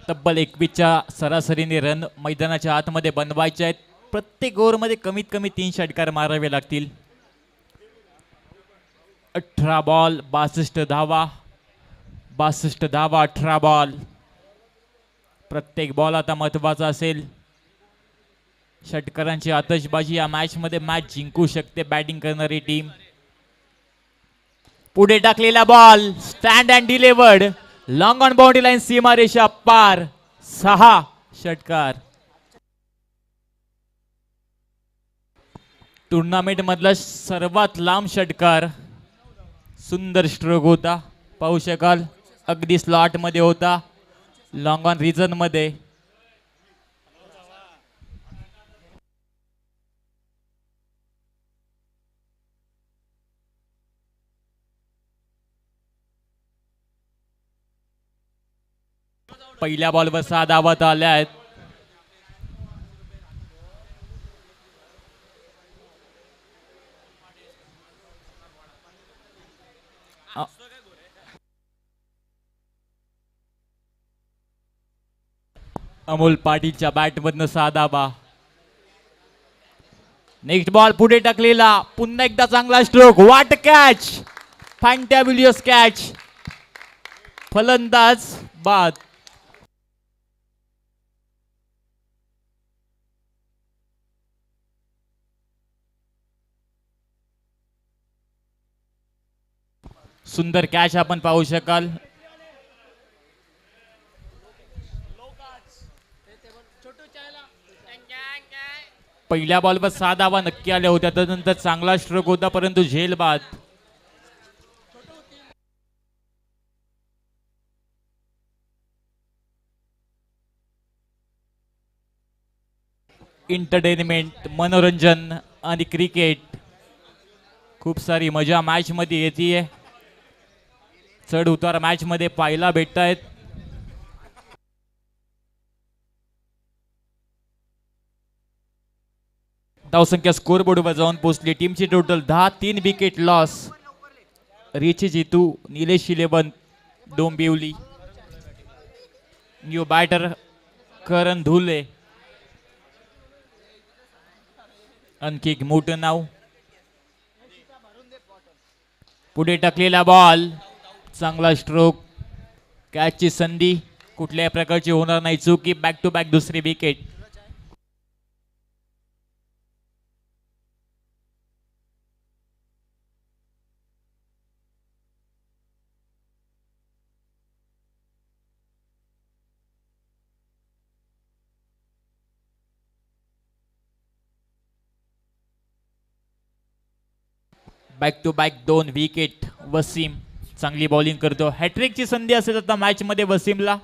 तब्बल 21च्या सरासरीने रन मैदानाच्या आतमध्ये बनवायचे आहेत. प्रत्येक ओव्हरमध्ये कमीत कमी 3 षटकार मारावे लागतील. 18 बॉल 62 धावा. 62 धावा 18 बॉल. प्रत्येक बॉल आता महत्वाचा असेल. षटकारांची आतषबाजी या मॅच मध्ये मॅच जिंकू शकते बॅटिंग करणारी टीम. पुढे टाकलेला ball stand and delivered. Long on boundary line सीमारेषा पार. 6 षटकार. टुर्नामेंट मधला सर्वात लांब षटकार. सुंदर स्ट्रोक होता. पाहू शकाल अगदी स्लॉट मध्ये होता. लॉंग ऑन रिजन मध्ये. पहिल्या बॉलवर 6 धावा आल्या आहेत. अमोल पाटीलच्या बॅट मधनं 6 धावा. नेक्स्ट बॉल पुढे टाकलेला. पुन्हा एकदा चांगला स्ट्रोक. वाट कॅच. फॅन्टॅब्युलियस कॅच. फलंदाज बाद. सुंदर कॅच आपण पाहू शकाल. पहिल्या बॉलवर 6 धावा नक्की आल्या होत्या, त्यानंतर चांगला स्ट्रोक होता परंतु झेल बाद. एंटरटेनमेंट, मनोरंजन आणि क्रिकेट, खूप सारी मजा मॅच मध्ये येते. चढ उतार मॅच मध्ये पाहायला भेटत आहेत. धावसंख्या स्कोर बोर्डवर जाऊन पोहोचली. टीमची टोटल 10, 3 विकेट लॉस. रिची जितू, निलेश 11, डोंबिवली. न्यू बॅटर करण धुले. आणखी एक मोठं नाव. पुढे टाकलेला बॉल, चांगला स्ट्रोक, कॅचची संधी, कुठल्याही प्रकारची होणार नाही चुकी. बॅक टू बॅक दुसरी wicket. Back to back 2 wicket. Wasim चांगली बॉलिंग करतो. हॅट्रिकची संधी असेल आता मॅच मध्ये वसीमला.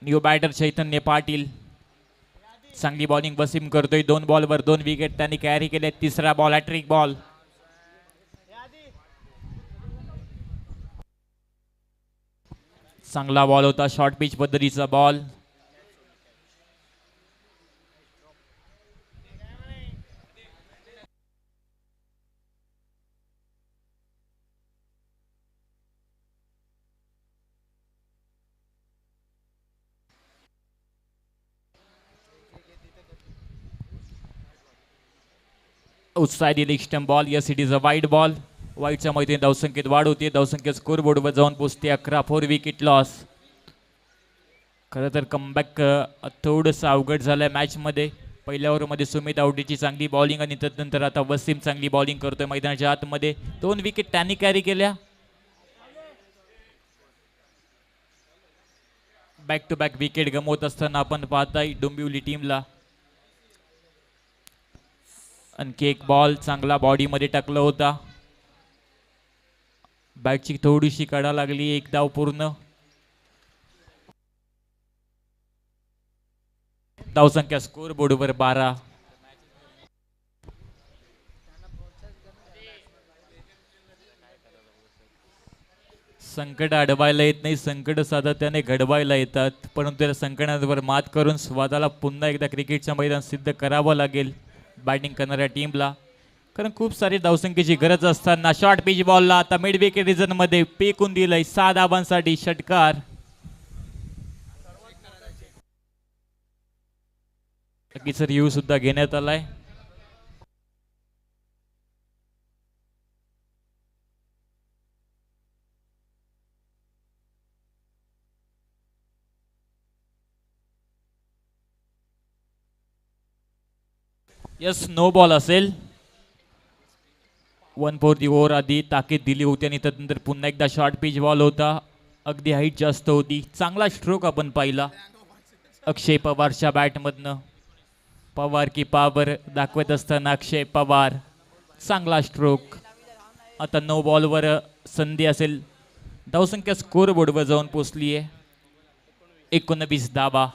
न्यू बॅटर चैतन्य पाटील, चांगली बॉलिंग वसीम करतोय. 2 बॉलवर 2 विकेट त्यांनी कॅरी केले. तिसरा बॉल हॅट्रिक बॉल. चांगला बॉल होता, शॉर्ट पिच पद्धतीचा बॉल. उत्साही leg stump ball. Yes it is a wide ball. वाईडच्या मैत्रीने धावसंख्येत वाढ होते. धावसंख्या स्कोर बोर्डवर जाऊन पोहोचते 11 4 विकेट लॉस. खरं तर कमबॅक थोडंसं अवघड झालंय मॅच मध्ये. पहिल्या ओव्हरमध्ये सुमित आवटीची चांगली बॉलिंग आणि त्यानंतर आता वसीम चांगली बॉलिंग करतोय मैदानाच्या आतमध्ये. 2 विकेट त्यांनी कॅरी केल्या. बॅक टू बॅक विकेट गमवत असताना आपण पाहताय डोंबिवली टीमला. आणखी एक बॉल चांगला बॉडीमध्ये टाकला होता. बॅटची थोडीशी कडा लागली. 1 धाव पूर्ण. धावसंख्या स्कोर बोर्डवर 12. संकट अडवायला येत नाही, संकट सातत्याने घडवायला येतात. परंतु त्या संकटांवर मात करून स्वतःला पुन्हा एकदा क्रिकेटचं मैदान सिद्ध करावं लागेल बॅटिंग करणाऱ्या टीमला. कारण खूप सारी धावसंख्येची गरज असताना शॉर्ट पिच बॉलला आता मिड विकेट रिजन मध्ये पेकून दिलंय. 6 धावांसाठी षटकार. बाकीचा रिव्ह्यू सुद्धा घेण्यात आलाय. यस नो बॉल असेल. 1/4 ओव्हर आधी ताकीद दिली होती आणि त्यानंतर पुन्हा एकदा शॉर्ट पिच बॉल होता. अगदी हाईट जास्त होती. चांगला स्ट्रोक आपण पाहिला अक्षय पवारच्या बॅटमधनं. पवार की पावर दाखवत असताना अक्षय पवार, चांगला स्ट्रोक. आता 9 बॉलवर संधी असेल. धावसंख्या स्कोर बोर्डवर जाऊन पोचली आहे 19 धावा.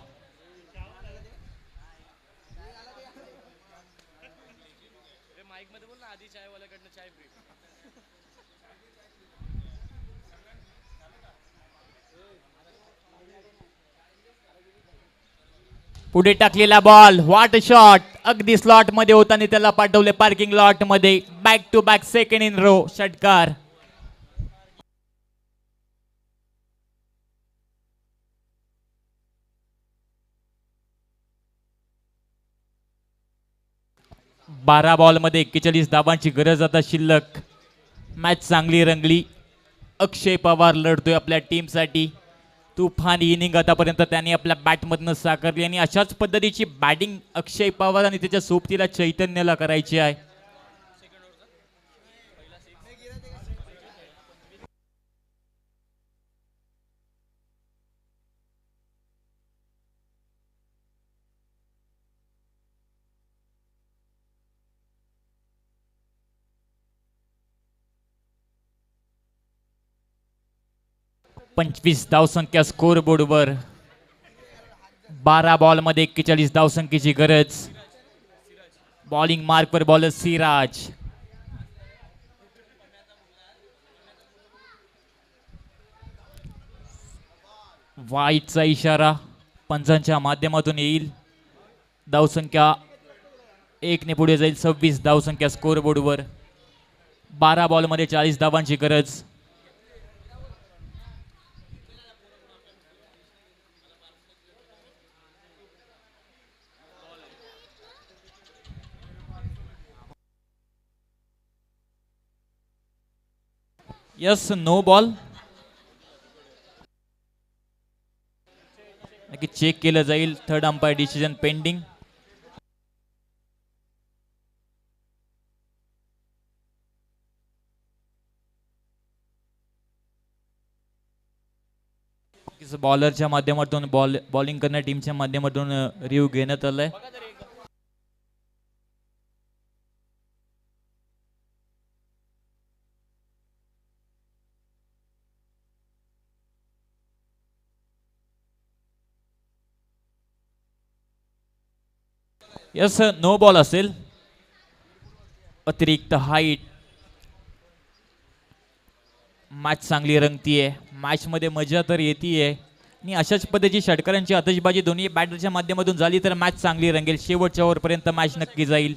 पुढे टाकलेला बॉल, व्हॉट शॉट. अगदी स्लॉट मध्ये होता आणि त्याला पाठवले पार्किंग लॉट मध्ये. Back to back second in row षटकार. 12 बॉलमध्ये 41 धावांची गरज आता शिल्लक. मॅच चांगली रंगली. अक्षय पवार लढतोय आपल्या टीमसाठी. तुफान इनिंग आतापर्यंत त्याने आपल्या बॅटमधनं साकारली आणि अशाच पद्धतीची बॅटिंग अक्षय पवार आणि त्याच्या सोबतीला चैतन्यला करायची आहे. पंचवीस धावसंख्या स्कोर बोर्डवर. 12 बॉलमध्ये 41 धावसंख्येची गरज. बॉलिंग मार्कवर बॉलर सिराज. वाईटचा इशारा पंचांच्या माध्यमातून येईल. धावसंख्या 1 ने पुढे जाईल. 26 धावसंख्या स्कोर बोर्डवर. 12 बॉलमध्ये 40 धावांची गरज. Yes no ball. नक्की चेक केलं जाईल. Third umpire decision pending. बॉलरच्या माध्यमातून बॉलिंग करणाऱ्या टीमच्या माध्यमातून रिव्ह्यू घेण्यात आलाय. यस नो बॉल असेल. अतिरिक्त हाईट. मॅच चांगली रंगतीये. मॅच मध्ये मजा तर येतीये आणि अशाच पद्धतीची षटकारांची आतषबाजी दोन्ही बॅटरच्या माध्यमातून झाली तर मॅच चांगली रंगेल. शेवटच्या ओव्हरपर्यंत मॅच नक्की जाईल.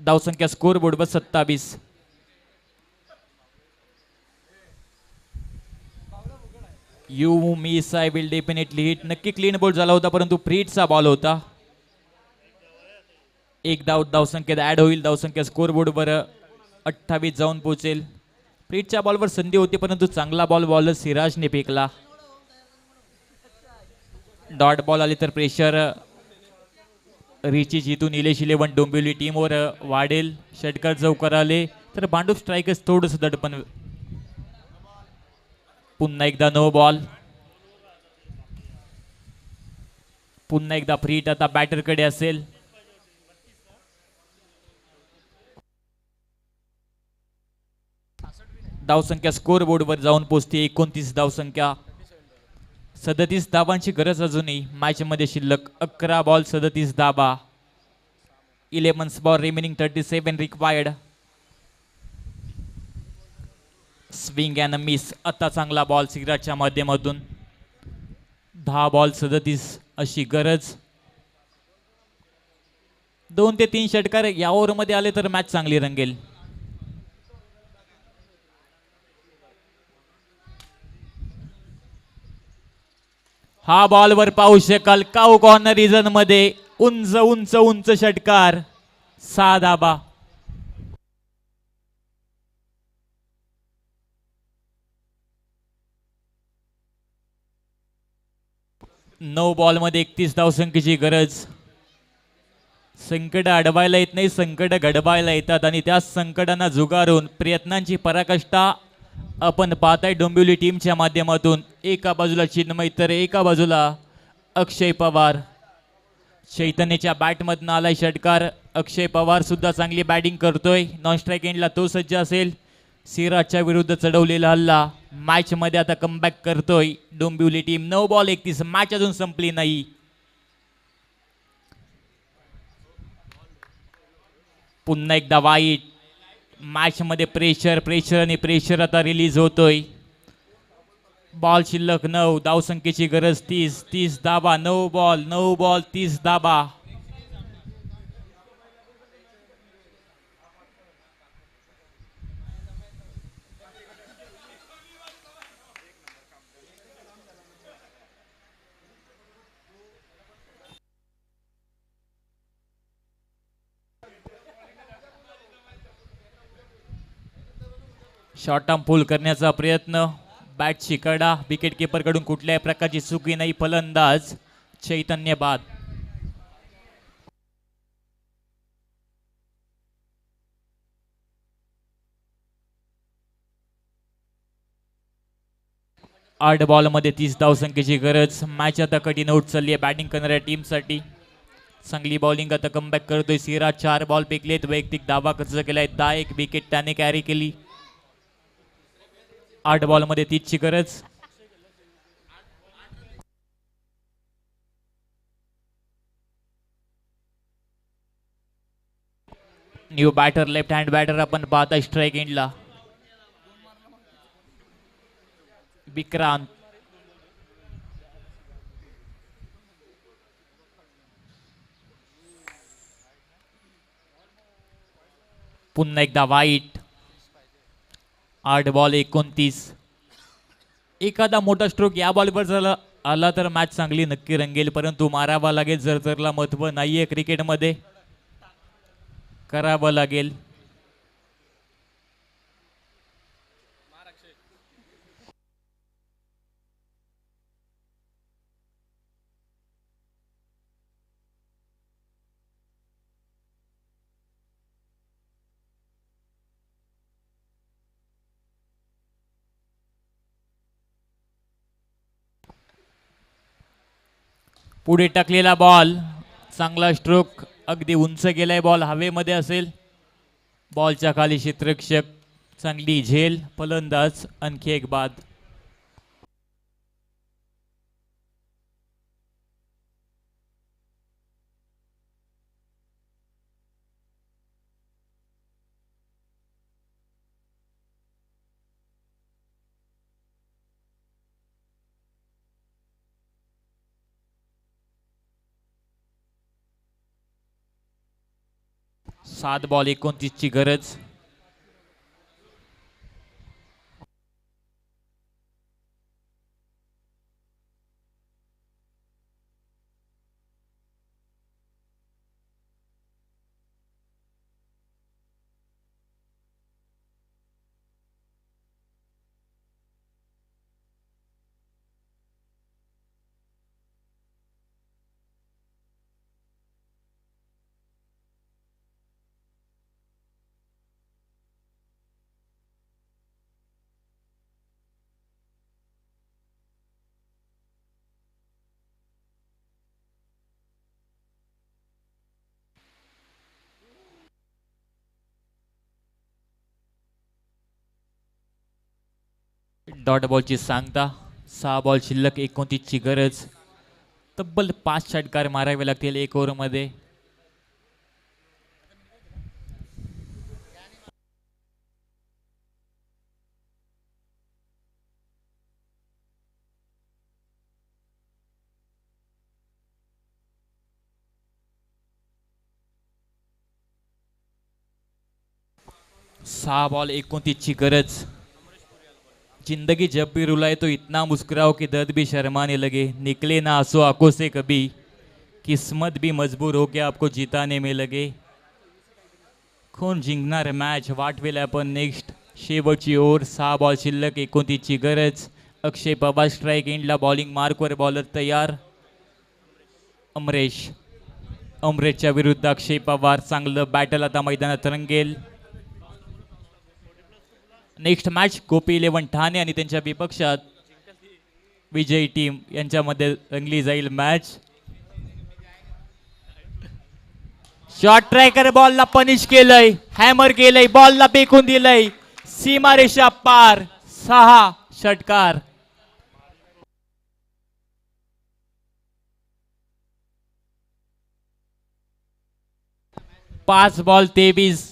धावसंख्या स्कोर बोर्डवर 27. You miss I will definitely hit. नक्की क्लीन बॉल झाला होता परंतु फ्रीटचा बॉल होता. एक धावसंख्येत ऍड होईल. धावसंख्या स्कोर बोर्डवर 28 जाऊन पोहोचेल. फ्रीटच्या बॉलवर संधी होती परंतु चांगला बॉल बॉलर सिराजने फेकला. डॉट बॉल आली तर प्रेशर रिची जितू निलेश 11 डोंबिवली टीमवर वाढेल. षटकार चौकार आले तर भांडूप स्ट्रायकर्स थोडंसं दडपण. पुन्हा एकदा नो बॉल. पुन्हा एकदा फ्रीट आता बॅटरकडे असेल. धावसंख्या स्कोर बोर्डवर जाऊन पोहोचते 29 धावसंख्या. 37 धावांची गरज अजूनही. मॅच मध्ये शिल्लक 11 बॉल 37 धावा. 11 ball remaining 37 required. Swing and miss. आता चांगला बॉल सिराजच्या माध्यमातून. 10 बॉल 37 अशी गरज. 2 ते 3 षटकार या ओव्हरमध्ये आले तर मॅच चांगली रंगेल. हा बॉलवर पाहू शकाल काऊ कॉर्नर रिजन मध्ये उंच उंच उंच षटकार. 6 धाबा. नऊ बॉल मध्ये 31 धावसंख्येची गरज. संकट अडवायला येत नाही, संकट घडवायला येतात आणि त्या संकटांना झुगारून प्रयत्नांची पराकाष्ठा आपण पाहताय डोंबिवली टीमच्या माध्यमातून. एका बाजूला चिन्मय तर एका बाजूला अक्षय पवार. चैतन्याच्या बॅटमधनं आलाय षटकार. अक्षय पवार सुद्धा चांगली बॅटिंग करतोय. नॉन स्ट्राईक एंडला तो सज्ज असेल. सिराजच्या विरुद्ध चढवलेला हल्ला. मॅच मध्ये आता कमबॅक करतोय डोंबिवली टीम. 9 बॉल 31. मॅच अजून संपली नाही. पुन्हा एकदा वाईट. मॅच मध्ये प्रेशर प्रेशर आणि प्रेशर आता रिलीज होतोय. बॉल शिल्लक 9. धावसंख्येची गरज 30. 30 धाबा. 9 बॉल 30 धाबा. शॉर्ट आर्म पुल करण्याचा प्रयत्न, बॅटची कडा, विकेट कीपरकडून कुठल्याही प्रकारची चुकी नाही. फलंदाज चैतन्य बाद. आठ बॉलमध्ये 30 धावसंख्येची गरज. मॅच आता कठीण आउट चालली आहे बॅटिंग करणाऱ्या टीमसाठी. चांगली बॉलिंग आता कमबॅक करतोय सिराज. 4 बॉल फेकलेत, वैयक्तिक दावा खर्च केलाय 10. एक विकेट त्याने कॅरी केली. 8 बॉलमध्ये 30 ची गरज. New batter, left hand batter आपण पाहता स्ट्राईक एंडला. विक्रांत. पुन्हा एकदा वाईट. 8 बॉल 29. एखादा मोठा स्ट्रोक या बॉलवर जर आला तर मॅच चांगली नक्की रंगेल, परंतु मारावा लागेल. जरला महत्व नाहीये क्रिकेटमध्ये, करावं लागेल. पुढे टाकलेला बॉल, चांगला स्ट्रोक, अगदी उंच गेलाय बॉल, हवेमध्ये असेल. बॉलच्या खाली क्षेत्ररक्षक, चांगली झेल. फलंदाज आणखी एक बाद. सात बॉल 29 ची गरज. डॉट बॉलची सांगता. 6 बॉल शिल्लक, 29 ची गरज. तब्बल 5 षटकार मारावे लागतील 1 ओव्हरमध्ये. सहा बॉल 29 ची गरज. जिंदगी जब भी रुलाए तो इतना मुस्कुराओ कि दर्द भी शर्माने लगे, निकले ना आंसू आंखों से कभी, किस्मत भी मजबूर हो के आपको जिताने में लगे. कोण जिंकणार मॅच वाटवेल आपण नेक्स्ट. शेवटची ओव्हर, 6 बॉल शिल्लक, 29 ची गरज. अक्षय पवार स्ट्राईक एंडला, बॉलिंग मार्कवर बॉलर तयार. अमरेशच्या विरुद्ध अक्षय पवार. चांगलं बॅटल आता मैदानात रंगेल. नेक्स्ट मॅच गोपी 11 ठाणे आणि त्यांच्या विपक्षात विजयी टीम यांच्यामध्ये रंगली जाईल मॅच. शॉर्ट ट्रॅकर बॉलला पनिश केलंय, हॅमर केलंय, बॉलला फेकून दिलंय, सीमारेषा पार. 6 षटकार. पाच बॉल 23.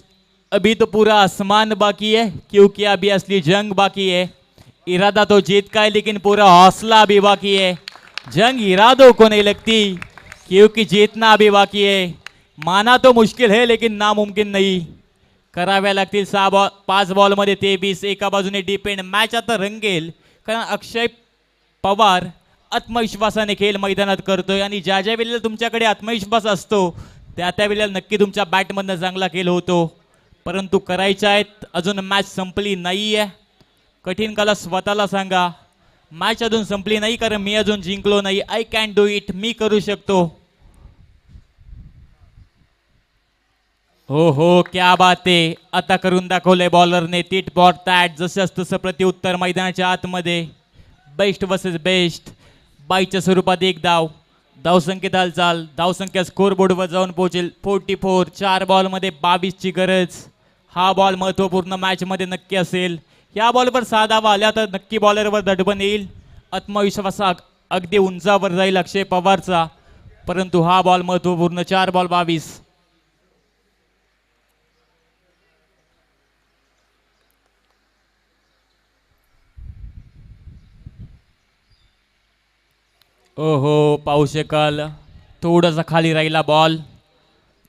अभी तो पूरा आसमान बाकी है, क्योंकि अभी असली जंग बाकी है. इरादा तो जीत का है, लेकिन पूरा हौसला अभी बाकी है. जंग इरादों को नहीं लगती, क्योंकि जीतना अभी बाकी है. माना तो मुश्किल है, लेकिन नामुमकिन नहीं. कराव्या लागतील 5 बॉलमध्ये 23. एका बाजूने डिपेंड. मॅच आता रंगेल, कारण अक्षय पवार आत्मविश्वासाने खेळ मैदानात करतोय, आणि ज्या ज्या वेळेला तुमच्याकडे आत्मविश्वास असतो त्या त्या वेळेला नक्की तुमच्या बॅटमधनं चांगला खेळ होतो. परंतु करायच्या आहेत. अजून मॅच संपली नाही आहे. कठीण काला स्वतःला सांगा मॅच अजून संपली नाही, कारण मी अजून जिंकलो नाही. आय कॅन डू इट, मी करू शकतो. हो हो, क्या बात आहे. आता करून दाखवलंय बॉलरने. टीट फॉर टॅट, जसंच तसं प्रत्युत्तर मैदानाच्या आतमध्ये. Best versus best. बाईच्या स्वरूपात एक धाव. धावसंख्येत हालचाल. धावसंख्या स्कोर बोर्डवर जाऊन पोहोचेल 44. 4 बॉलमध्ये 22ची गरज. हा बॉल महत्त्वपूर्ण मॅचमध्ये नक्की असेल. या बॉलवर 6 धावा आल्या तर नक्की बॉलरवर दडबण येईल. आत्मविश्वास अगदी उंचावर जाईल अक्षय पवारचा. परंतु हा बॉल महत्त्वपूर्ण. 4 बॉल 22. ओहो, पाहू शकाल थोडासा खाली राहिला बॉल.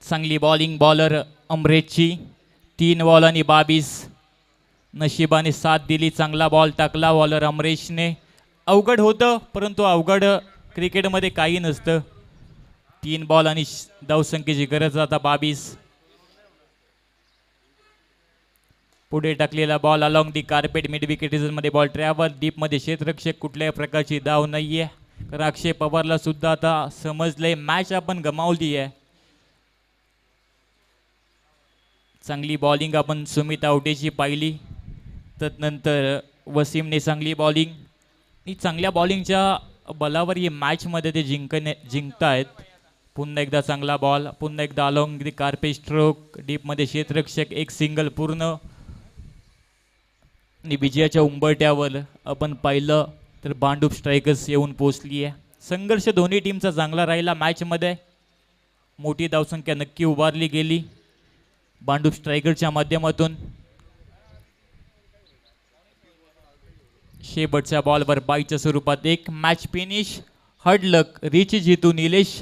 चांगली बॉलिंग बॉलर अमरेशची. 3 बॉल आणि 22. नशिबाने साथ दिली. चांगला बॉल टाकला बॉलर अमरेशने. अवघड होतं, परंतु अवघड क्रिकेटमध्ये काही नसतं. 3 बॉल आणि धावसंख्येची गरज आता 22. पुढे टाकलेला ball along the carpet. Mid wicket मध्ये बॉल ट्रॅव्हल. डीपमध्ये क्षेत्ररक्षक. कुठल्याही प्रकारची धाव नाहीये. तर अक्षय पवारला सुद्धा आता समजलंय मॅच आपण गमावली आहे. चांगली बॉलिंग आपण सुमित आवटेची पाहिली. तदनंतर वसीमने चांगली बॉलिंग. आणि चांगल्या बॉलिंगच्या बलावर ही मॅचमध्ये ते जिंकतायत. पुन्हा एकदा चांगला बॉल. पुन्हा एकदा अलॉंग दी कार्पेट स्ट्रोक. डीपमध्ये क्षेत्ररक्षक. एक सिंगल पूर्ण. आणि विजयाच्या उंबरट्यावर आपण पाहिलं तर भांडूप स्ट्रायकर्स येऊन पोचली आहे. संघर्ष दोन्ही टीमचा चांगला राहिला मॅचमध्ये. मोठी धावसंख्या नक्की उभारली गेली भांडूप स्ट्रायकरच्या माध्यमातून. शेवटच्या बॉलवर बाईच्या स्वरूपात एक. Match finish. हार्ड लक. रिच जितू निलेश.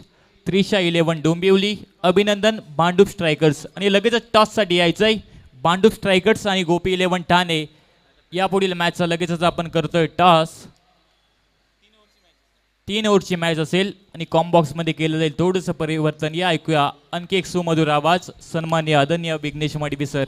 त्रिशा 11 डोंबिवली. अभिनंदन भांडूप स्ट्रायकर्स. आणि लगेचच टॉससाठी यायचंय भांडूप स्ट्रायकर्स आणि गोपी 11 ठाणे. यापुढील मॅचचा लगेचच आपण करतोय टॉस. 3 ओव्हरची मॅच असेल आणि कॉम्बॉक्समध्ये केलं जाईल थोडंसं परिवर्तन. या ऐकूया आणखी एक सुमधुर आवाज. सन्माननीय आदरणीय विघ्नेश मडवी सर.